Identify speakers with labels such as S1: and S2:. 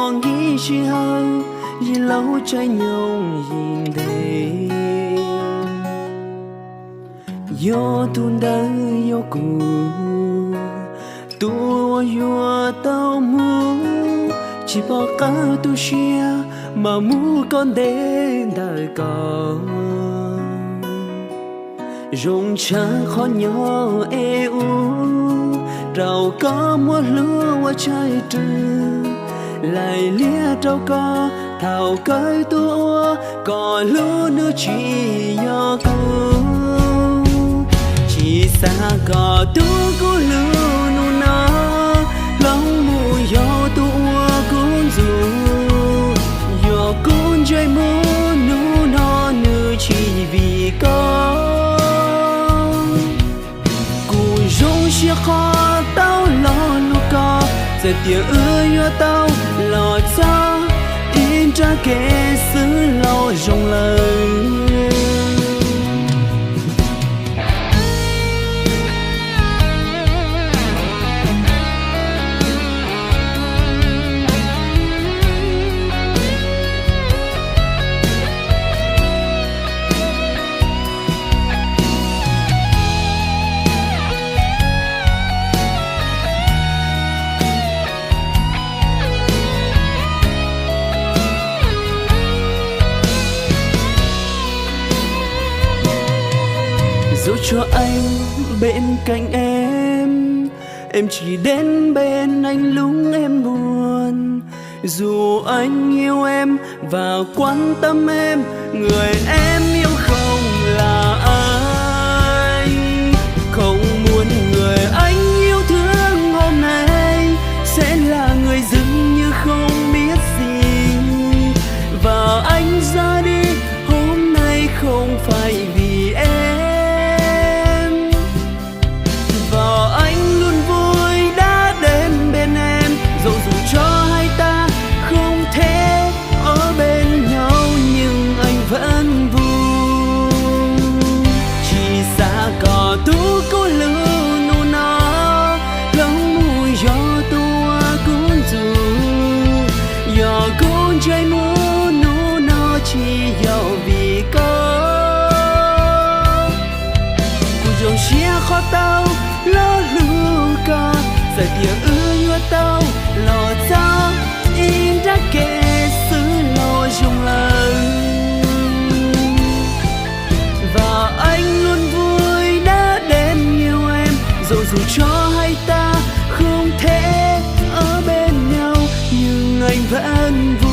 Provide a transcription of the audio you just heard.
S1: mong nghĩ chỉ hơn vì lâu trái nhau nhìn thấy yo tuôn đời yo cũ tua yo tao mu chỉ bỏ cả tu chia mà mu con đến đời con rung cha khó nhỏ eu rau có mua lúa qua trái trừ lại lia trâu có thảo cơi tua có lúa nữa chỉ yo cu chỉ xa có tu cu lúa nu nó lòng mù yo tua cũng dù yo cũng chơi mù nu nó nữ chỉ vì con cu rong chia khó tao lo lu co giờ tiếng ơi tao lo cho in ra kẻ xứ lo rong lời dù cho anh bên cạnh em chỉ đến bên anh lúc em buồn. Dù anh yêu em và quan tâm em, người em yêu không là anh. Không muốn người anh yêu thương hôm nay sẽ là người dường như không biết gì. Và anh ra đi hôm nay không phải vì em. Và anh luôn vui đã đến bên em, dẫu dù cho hai ta không thể ở bên nhau, nhưng anh vẫn vui. Chỉ xa có tu cô lưu nụ nó lòng mùi gió tua cũng dù gió cũng chơi mưa nụ nó chỉ giàu vì có cuộc dòng chia khó tao lo lưu ca giờ tiếng ưa tao lo cho in ra kẻ xứ lo dùng lời. Và anh luôn vui đã đến yêu em, dẫu dù cho hai ta không thể ở bên nhau, nhưng anh vẫn vui.